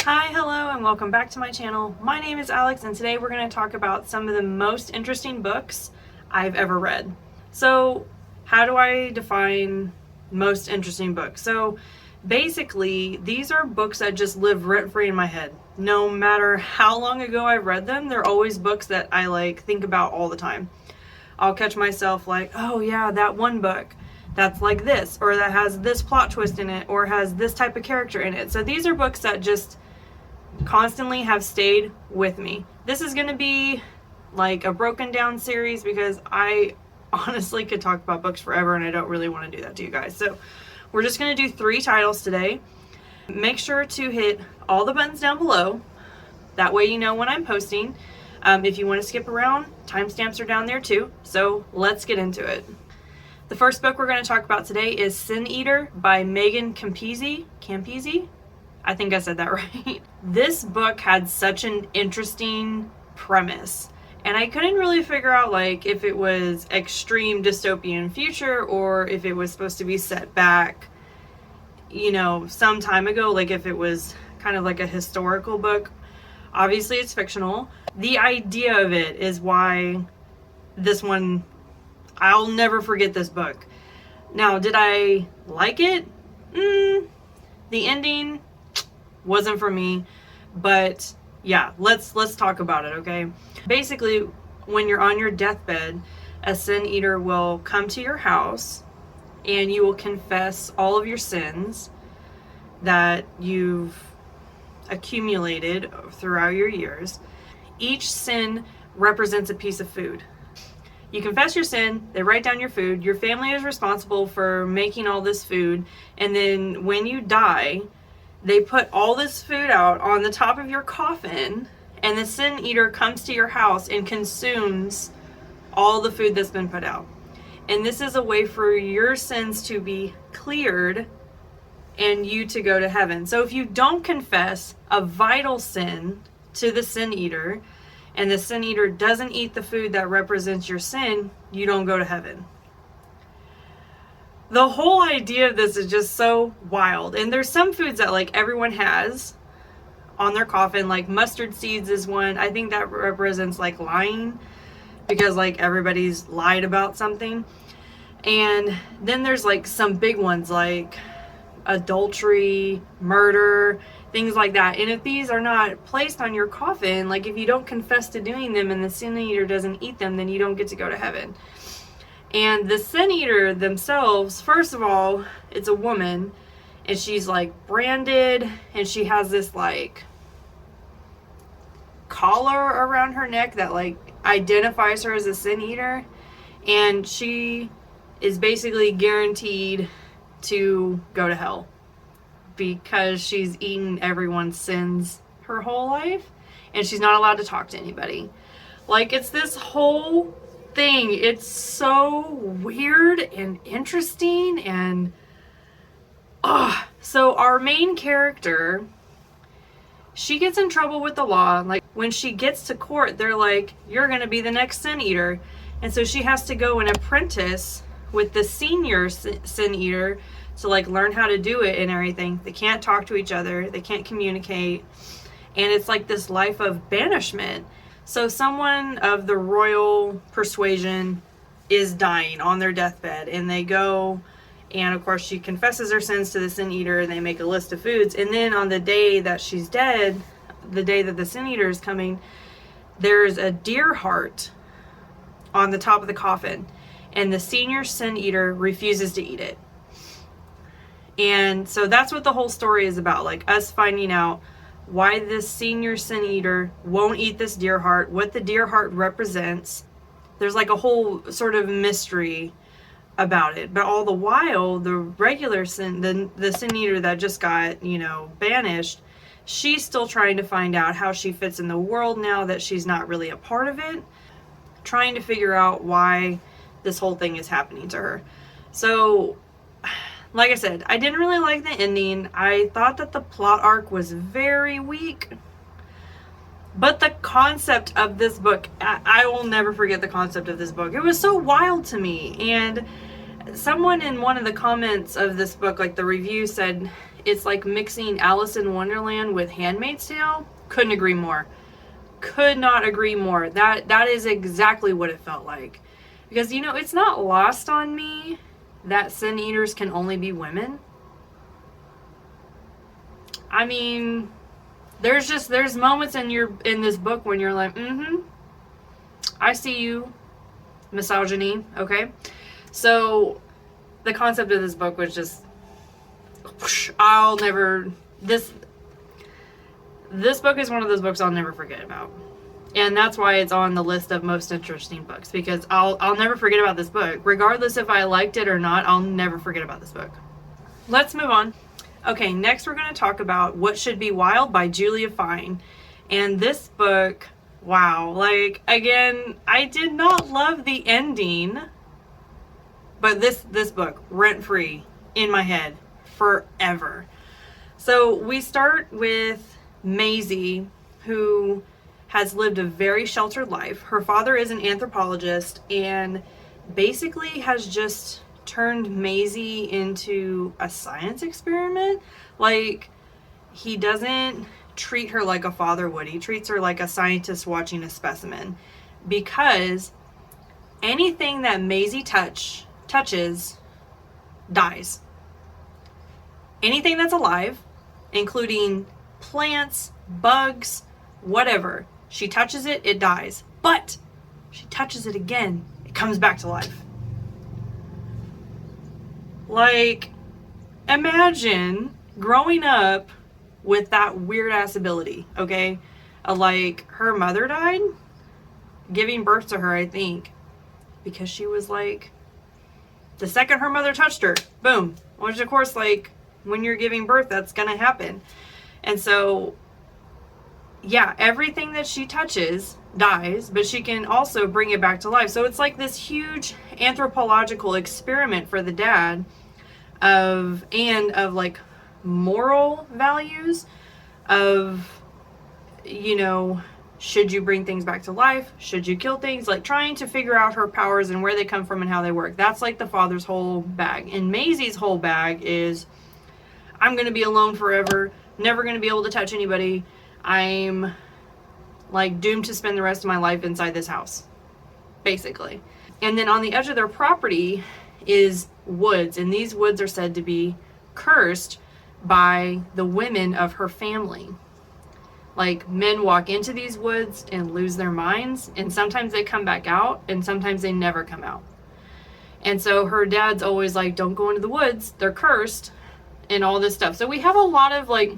Hi, hello, and welcome back to my channel. My name is Alex, and today we're going to talk about some of the most interesting books I've ever read. So, how do I define most interesting books? So, basically, these are books that just live rent-free in my head. No matter how long ago I've read them, they're always books that I think about all the time. I'll catch myself like, oh yeah, that one book that's like this, or that has this plot twist in it, or has this type of character in it. So these are books that just constantly have stayed with me. This is going to be like a broken down series because I honestly could talk about books forever and I don't really want to do that to you guys. So we're just going to do 3 titles today. Make sure to hit all the buttons down below. That way you know when I'm posting. If you want to skip around, timestamps are down there too. So let's get into it. The first book we're going to talk about today is Sin Eater by Megan Campisi. Campisi? I think I said that right. This book had such an interesting premise, and I couldn't really figure out if it was extreme dystopian future or if it was supposed to be set back, some time ago, if it was kind of like a historical book. Obviously it's fictional. The idea of it is why this one, I'll never forget this book. Now, did I like it? The ending wasn't for me, but yeah, let's talk about it, okay? Basically, when you're on your deathbed, a sin eater will come to your house and you will confess all of your sins that you've accumulated throughout your years. Each sin represents a piece of food. You confess your sin, they write down your food, your family is responsible for making all this food, and then when you die, they put all this food out on the top of your coffin, and the sin eater comes to your house and consumes all the food that's been put out. And this is a way for your sins to be cleared and you to go to heaven. So if you don't confess a vital sin to the sin eater, and the sin eater doesn't eat the food that represents your sin, you don't go to heaven. The whole idea of this is just so wild. And there's some foods that everyone has on their coffin, like mustard seeds is one. I think that represents lying, because everybody's lied about something. And then there's some big ones like adultery, murder, things like that. And if these are not placed on your coffin, if you don't confess to doing them and the sin eater doesn't eat them, then you don't get to go to heaven. And the sin eater themselves, first of all, it's a woman, and she's branded, and she has this collar around her neck that identifies her as a sin eater, and she is basically guaranteed to go to hell because she's eaten everyone's sins her whole life, and she's not allowed to talk to anybody. It's this whole thing. It's so weird and interesting. And so our main character, she gets in trouble with the law. When she gets to court, they're you're gonna be the next sin eater, and so she has to go and apprentice with the senior sin eater to learn how to do it and everything. They can't talk to each other, they can't communicate, and it's this life of banishment. So someone of the royal persuasion is dying on their deathbed, and they go, and of course she confesses her sins to the sin eater, and they make a list of foods. And then on the day that she's dead, the day that the sin eater is coming, there's a deer heart on the top of the coffin, and the senior sin eater refuses to eat it. And so that's what the whole story is about, us finding out why this senior sin eater won't eat this deer heart, what the deer heart represents. There's a whole sort of mystery about it. But all the while, the regular sin, the sin eater that just got, banished, she's still trying to find out how she fits in the world now that she's not really a part of it, trying to figure out why this whole thing is happening to her. So, like I said, I didn't really like the ending. I thought that the plot arc was very weak. But the concept of this book, I will never forget the concept of this book. It was so wild to me. And someone in one of the comments of this book, the review, said It's like mixing Alice in Wonderland with Handmaid's Tale. Couldn't agree more. Could not agree more. That is exactly what it felt like. Because, it's not lost on me that sin eaters can only be women. I mean, there's moments in this book when you're like, I see you, misogyny, okay? So the concept of this book was just, this book is one of those books I'll never forget about. And that's why it's on the list of most interesting books, because I'll never forget about this book. Regardless if I liked it or not, I'll never forget about this book. Let's move on. Okay, next we're going to talk about What Should Be Wild by Julia Fine. And this book, wow, like, again, I did not love the ending, but this book, rent-free in my head forever. So we start with Maisie, who has lived a very sheltered life. Her father is an anthropologist and basically has just turned Maisie into a science experiment. Like, he doesn't treat her like a father would. He treats her like a scientist watching a specimen, because anything that Maisie touches dies. Anything that's alive, including plants, bugs, whatever, she touches it, it dies. But she touches it again, it comes back to life. Like, imagine growing up with that weird ass ability, okay? Like, her mother died giving birth to her, I think, because she was like, the second her mother touched her, boom. Which, of course, like, when you're giving birth, that's gonna happen. And so, yeah, everything that she touches dies, but she can also bring it back to life. So it's like this huge anthropological experiment for the dad of like moral values of, should you bring things back to life? Should you kill things? Like, trying to figure out her powers and where they come from and how they work. That's like the father's whole bag. And Maisie's whole bag is, I'm going to be alone forever, never going to be able to touch anybody. I'm like doomed to spend the rest of my life inside this house, basically. And then on the edge of their property is woods, and these woods are said to be cursed by the women of her family. Like, men walk into these woods and lose their minds, and sometimes they come back out, and sometimes they never come out. And so her dad's always like, don't go into the woods, they're cursed, and all this stuff. So we have a lot of like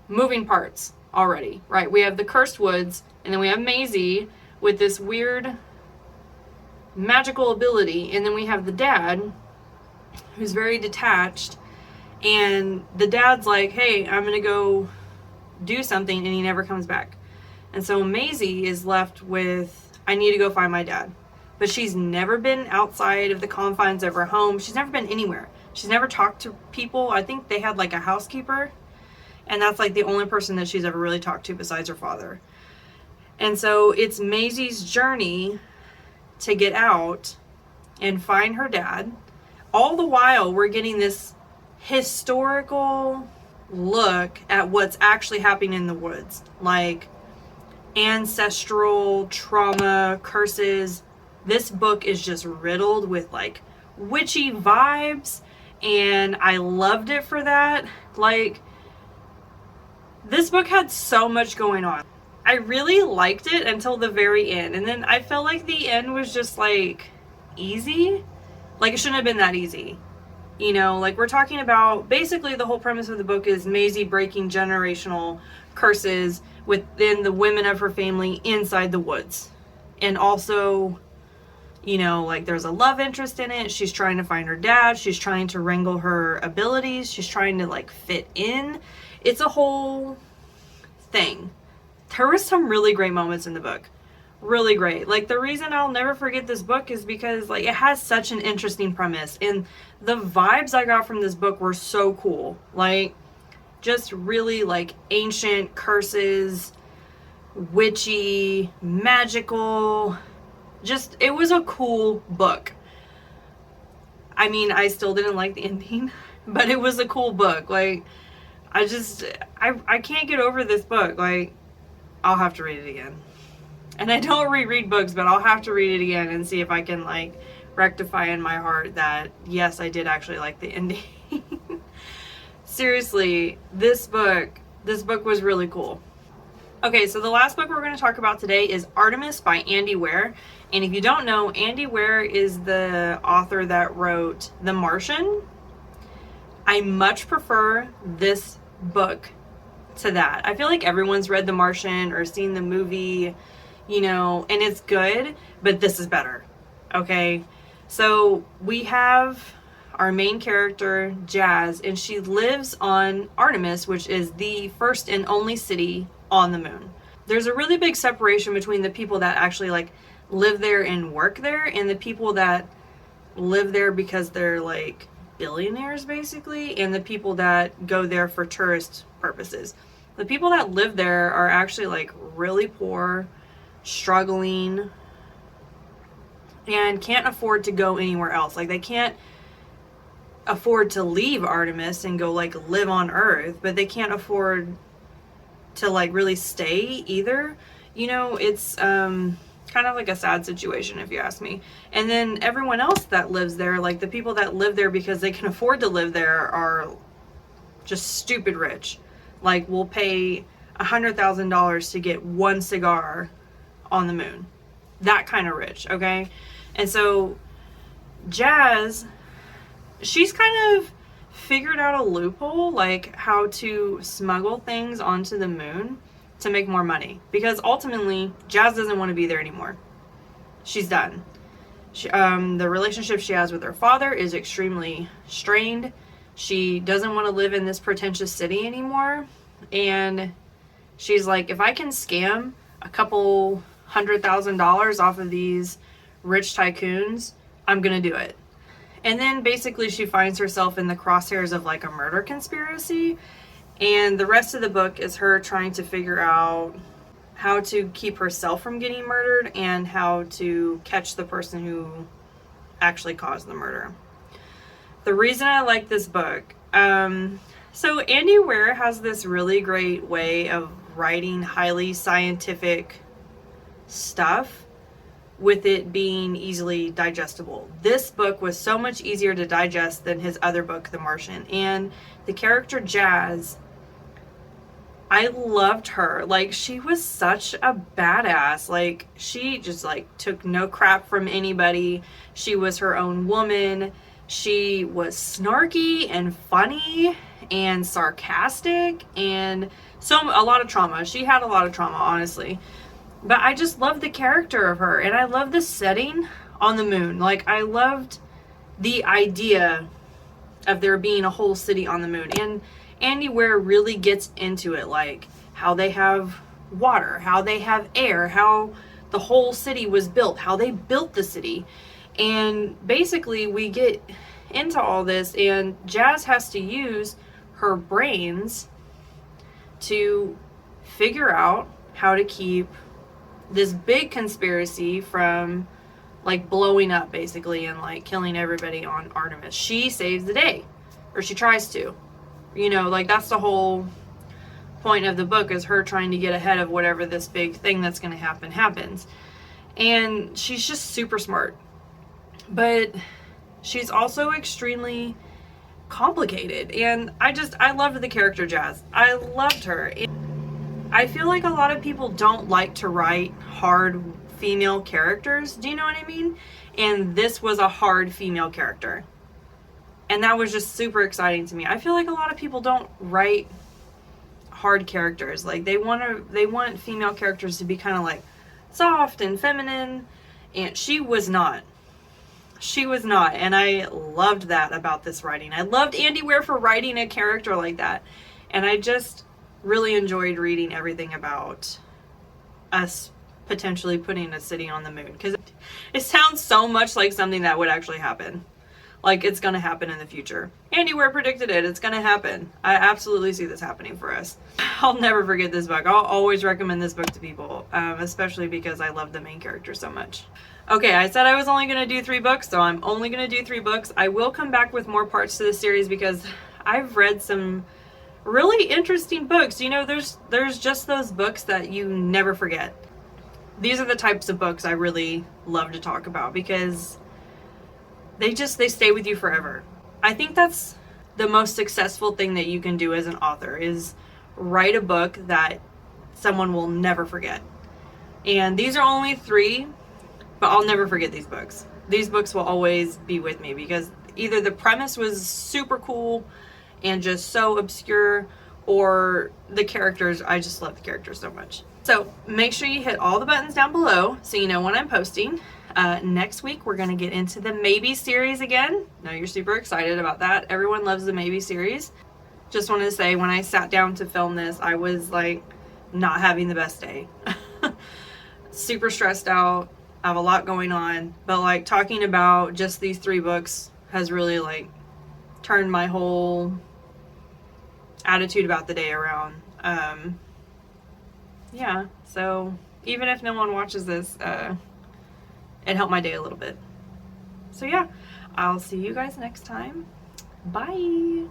moving parts already, right? We have the cursed woods, and then we have Maisie with this weird magical ability, and then we have the dad who's very detached, and the dad's like, hey, I'm gonna go do something, and he never comes back. And so Maisie is left with, I need to go find my dad. But she's never been outside of the confines of her home. She's never been anywhere. She's never talked to people. I think they had like a housekeeper, and that's like the only person that she's ever really talked to besides her father. And so it's Maisie's journey to get out and find her dad. All the while, we're getting this historical look at what's actually happening in the woods. Like, ancestral trauma, curses. This book is just riddled with like witchy vibes, and I loved it for that. Like, this book had so much going on. I really liked it until the very end, and then I felt like the end was just like easy. Like, it shouldn't have been that easy. Like, we're talking about, basically the whole premise of the book is Maisie breaking generational curses within the women of her family inside the woods. And also, like, there's a love interest in it. She's trying to find her dad. She's trying to wrangle her abilities. She's trying to like fit in. It's a whole thing. There were some really great moments in the book. Really great. Like, the reason I'll never forget this book is because like it has such an interesting premise, and the vibes I got from this book were so cool. Like, just really like ancient curses, witchy, magical. Just, it was a cool book. I mean, I still didn't like the ending, but it was a cool book. Like, I can't get over this book. Like, I'll have to read it again. And I don't reread books, but I'll have to read it again and see if I can, like, rectify in my heart that, yes, I did actually like the ending. Seriously, this book was really cool. Okay, so the last book we're going to talk about today is Artemis by Andy Weir. And if you don't know, Andy Weir is the author that wrote The Martian. I much prefer this book to that. I feel like everyone's read The Martian or seen the movie, you know, and it's good, but this is better. Okay, so we have our main character, Jazz, and she lives on Artemis, which is the first and only city on the moon. There's a really big separation between the people that actually like live there and work there and the people that live there because they're like billionaires basically, and the people that go there for tourist purposes. The people that live there are actually like really poor, struggling, and can't afford to go anywhere else. Like, they can't afford to leave Artemis and go like live on Earth, but they can't afford to like really stay either. You know, it's kind of like a sad situation if you ask me. And then everyone else that lives there, like the people that live there because they can afford to live there, are just stupid rich. Like, will pay $100,000 to get one cigar on the moon. That kind of rich, okay? And so Jazz, she's kind of figured out a loophole, like how to smuggle things onto the moon to make more money. Because ultimately, Jazz doesn't want to be there anymore. She's done. The relationship she has with her father is extremely strained. She doesn't want to live in this pretentious city anymore. And she's like, if I can scam a couple $100,000 off of these rich tycoons, I'm gonna do it. And then basically she finds herself in the crosshairs of like a murder conspiracy, and the rest of the book is her trying to figure out how to keep herself from getting murdered and how to catch the person who actually caused the murder. The reason I like this book, so Andy Weir has this really great way of writing highly scientific stuff with it being easily digestible. This book was so much easier to digest than his other book, The Martian. And the character Jazz, I loved her. Like, she was such a badass. Like, she just like took no crap from anybody. She was her own woman. She was snarky and funny and sarcastic, and a lot of trauma. She had a lot of trauma, honestly. But I just loved the character of her, and I love the setting on the moon. Like, I loved the idea of there being a whole city on the moon. And Andy Weir really gets into it, like how they have water, how they have air, how the whole city was built, how they built the city. And basically we get into all this, and Jazz has to use her brains to figure out how to keep this big conspiracy from like blowing up basically and like killing everybody on Artemis. She saves the day, or she tries to, you know, like that's the whole point of the book, is her trying to get ahead of whatever this big thing that's going to happen happens. And she's just super smart, but she's also extremely complicated. And I loved the character Jazz. I loved her. I feel like a lot of people don't like to write hard female characters. Do you know what I mean? And this was a hard female character. And that was just super exciting to me. I feel like a lot of people don't write hard characters. Like, they want female characters to be kind of like soft and feminine, and she was not. She was not. And I loved that about this writing. I loved Andy Weir for writing a character like that. And I just really enjoyed reading everything about us potentially putting a city on the moon, because it sounds so much like something that would actually happen. Like, it's gonna happen in the future. Andy Weir predicted it. It's gonna happen. I absolutely see this happening for us. I'll never forget this book. I'll always recommend this book to people, especially because I love the main character so much. Okay, I said I was only gonna do 3 books, so I'm only gonna do 3 books. I will come back with more parts to this series because I've read some really interesting books. You know, there's just those books that you never forget. These are the types of books I really love to talk about because they stay with you forever. I think that's the most successful thing that you can do as an author is write a book that someone will never forget. And these are only 3, but I'll never forget these books. These books will always be with me because either the premise was super cool and just so obscure, or the characters, I just love the characters so much. So make sure you hit all the buttons down below so you know when I'm posting. Next week we're going to get into the Maybe series again. I know you're super excited about that. Everyone loves the Maybe series. Just wanted to say, when I sat down to film this, I was like not having the best day. Super stressed out. I have a lot going on, but like talking about just these 3 books has really like turned my whole attitude about the day around. Yeah, so even if no one watches this, it helped my day a little bit. So yeah, I'll see you guys next time. Bye.